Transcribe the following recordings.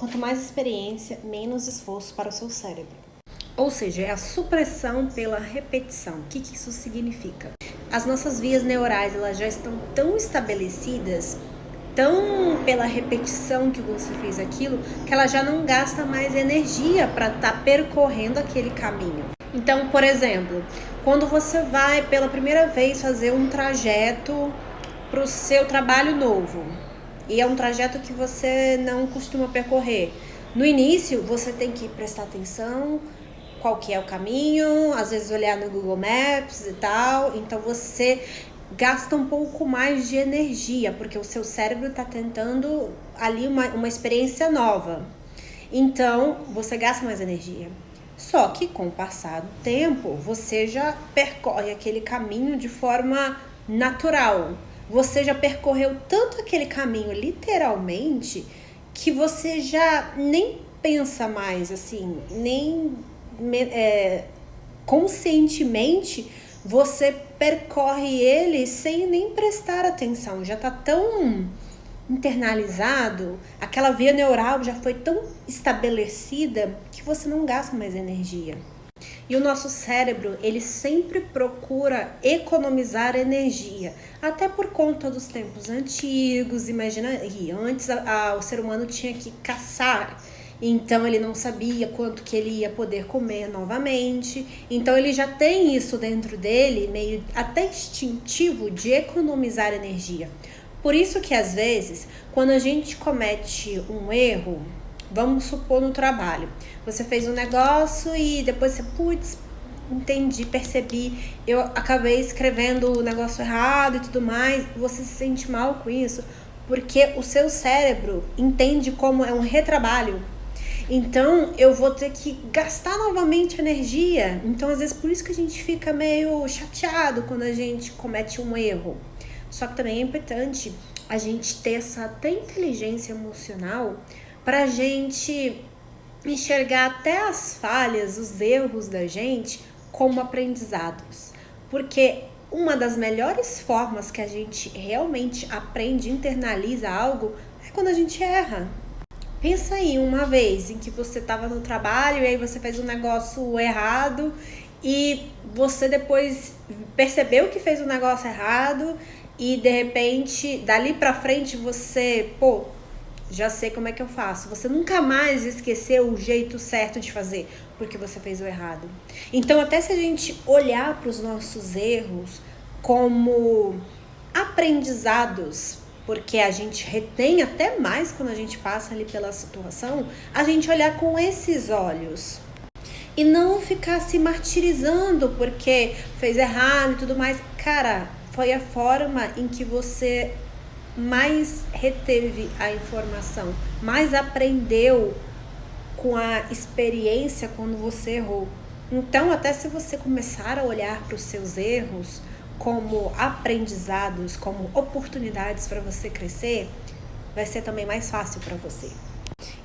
Quanto mais experiência, menos esforço para o seu cérebro. Ou seja, é a supressão pela repetição. O que isso significa? As nossas vias neurais, elas já estão tão estabelecidas, tão pela repetição que você fez aquilo, que ela já não gasta mais energia para estar percorrendo aquele caminho. Então, por exemplo, quando você vai pela primeira vez fazer um trajeto para o seu trabalho novo, e é um trajeto que você não costuma percorrer, no início você tem que prestar atenção qual que é o caminho, às vezes olhar no Google Maps e tal, então você gasta um pouco mais de energia, porque o seu cérebro está tentando ali uma experiência nova, então você gasta mais energia. Só que com o passar do tempo, você já percorre aquele caminho de forma natural. Você já percorreu tanto aquele caminho literalmente que você já nem pensa mais assim, nem conscientemente você percorre ele sem nem prestar atenção. Já tá tão internalizado, aquela via neural já foi tão estabelecida que você não gasta mais energia. E o nosso cérebro, ele sempre procura economizar energia, até por conta dos tempos antigos. Imagina, antes o ser humano tinha que caçar, então ele não sabia quanto que ele ia poder comer novamente, então ele já tem isso dentro dele, meio até instintivo, de economizar energia. Por isso que às vezes, quando a gente comete um erro, vamos supor no trabalho, você fez um negócio e depois você, entendi, percebi, eu acabei escrevendo o negócio errado e tudo mais, você se sente mal com isso, porque o seu cérebro entende como é um retrabalho. Então, eu vou ter que gastar novamente energia. Então, às vezes, por isso que a gente fica meio chateado quando a gente comete um erro. Só que também é importante a gente ter essa até inteligência emocional para a gente enxergar até as falhas, os erros da gente como aprendizados. Porque uma das melhores formas que a gente realmente aprende, internaliza algo, é quando a gente erra. Pensa aí uma vez em que você estava no trabalho e aí você fez um negócio errado e você depois percebeu que fez um negócio errado e de repente, dali pra frente você, já sei como é que eu faço. Você nunca mais esqueceu o jeito certo de fazer, porque você fez o errado. Então, até se a gente olhar para os nossos erros como aprendizados, porque a gente retém até mais quando a gente passa ali pela situação, a gente olhar com esses olhos. E não ficar se martirizando porque fez errado e tudo mais. Cara, foi a forma em que você mais reteve a informação, mais aprendeu com a experiência quando você errou. Então, até se você começar a olhar para os seus erros como aprendizados, como oportunidades para você crescer, vai ser também mais fácil para você.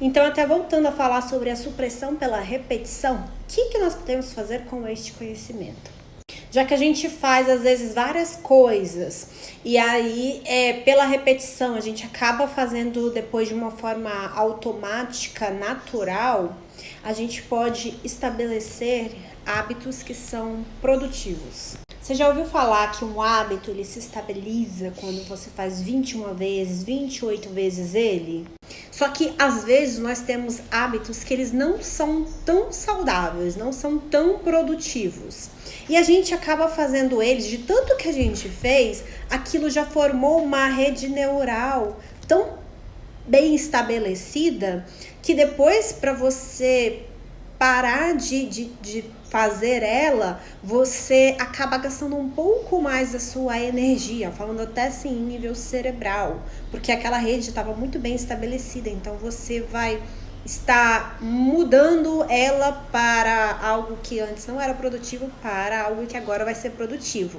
Então, até voltando a falar sobre a supressão pela repetição, o que nós podemos fazer com este conhecimento? Já que a gente faz, às vezes, várias coisas e aí, pela repetição, a gente acaba fazendo depois de uma forma automática, natural, a gente pode estabelecer hábitos que são produtivos. Você já ouviu falar que um hábito ele se estabiliza quando você faz 21 vezes, 28 vezes ele? Só que às vezes nós temos hábitos que eles não são tão saudáveis, não são tão produtivos. E a gente acaba fazendo eles, de tanto que a gente fez, aquilo já formou uma rede neural tão bem estabelecida que depois para você parar de fazer ela, você acaba gastando um pouco mais da sua energia, falando até assim em nível cerebral, porque aquela rede estava muito bem estabelecida, então você vai estar mudando ela para algo que antes não era produtivo para algo que agora vai ser produtivo.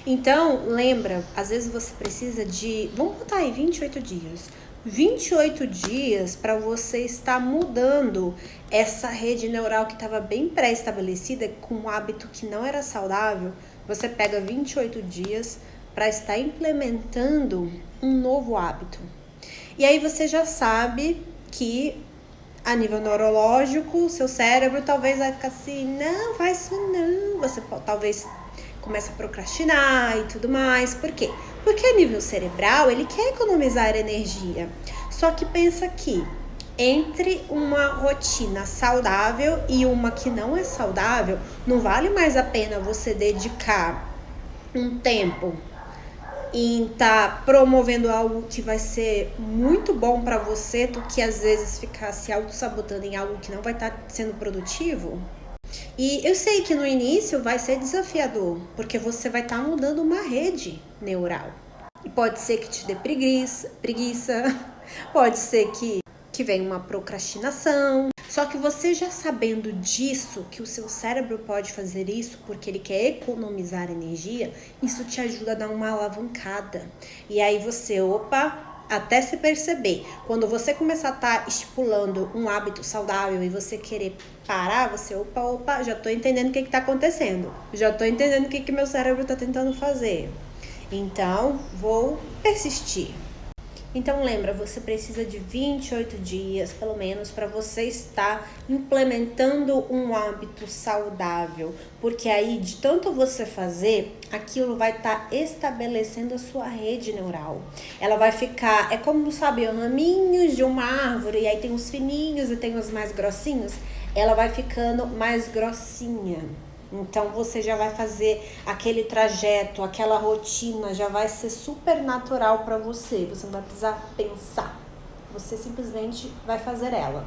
Então, lembra, às vezes você precisa de, vamos botar aí 28 dias. 28 dias para você estar mudando essa rede neural que estava bem pré-estabelecida com um hábito que não era saudável. Você pega 28 dias para estar implementando um novo hábito. E aí você já sabe que a nível neurológico, seu cérebro talvez vai ficar assim, não, faz isso não. Você talvez comece a procrastinar e tudo mais. Por quê? Porque a nível cerebral, ele quer economizar energia. Só que pensa que entre uma rotina saudável e uma que não é saudável, não vale mais a pena você dedicar um tempo em estar promovendo algo que vai ser muito bom para você do que às vezes ficar se auto-sabotando em algo que não vai estar sendo produtivo. E eu sei que no início vai ser desafiador, porque você vai estar mudando uma rede neural. E pode ser que te dê preguiça pode ser que venha uma procrastinação. Só que você já sabendo disso, que o seu cérebro pode fazer isso porque ele quer economizar energia, isso te ajuda a dar uma alavancada. E aí você, até se perceber. Quando você começar a estar estipulando um hábito saudável e você querer parar, você, já tô entendendo o que tá acontecendo. Já tô entendendo o que meu cérebro tá tentando fazer. Então, vou persistir. Então lembra, você precisa de 28 dias, pelo menos, para você estar implementando um hábito saudável. Porque aí, de tanto você fazer, aquilo vai estar estabelecendo a sua rede neural. Ela vai ficar, é como, sabe, raminhos de uma árvore, e aí tem os fininhos e tem os mais grossinhos. Ela vai ficando mais grossinha. Então você já vai fazer aquele trajeto, aquela rotina, já vai ser super natural para você. Você não vai precisar pensar. Você simplesmente vai fazer ela.